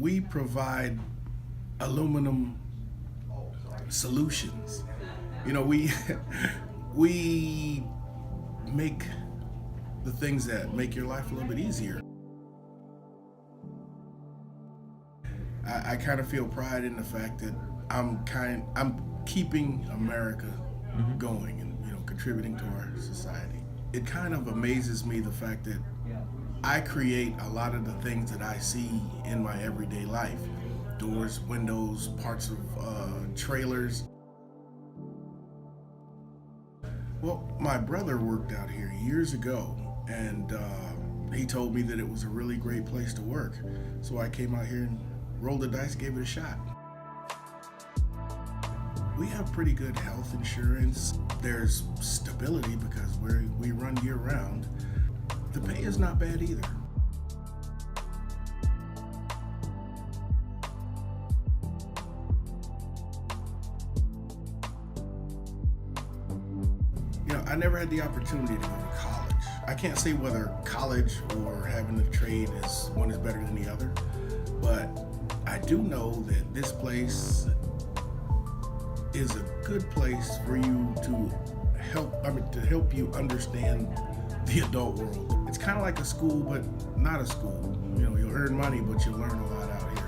we provide aluminum solutions. You know, we we make the things that make your life a little bit easier. I kind of feel pride in the fact that I'm keeping America going and, you know, contributing to our society. It kind of amazes me the fact that I create a lot of the things that I see in my everyday life. Doors, windows, parts of trailers. Well, my brother worked out here years ago, and he told me that it was a really great place to work. So I came out here and rolled the dice, gave it a shot. We have pretty good health insurance. There's stability because we run year round. The pay is not bad either. You know, I never had the opportunity to go to college. I can't say whether college or having a trade is one is better than the other, but I do know that this place is a good place for you to help you understand the adult world. It's kind of like a school, but not a school. You know, you'll earn money, but you'll learn a lot out here.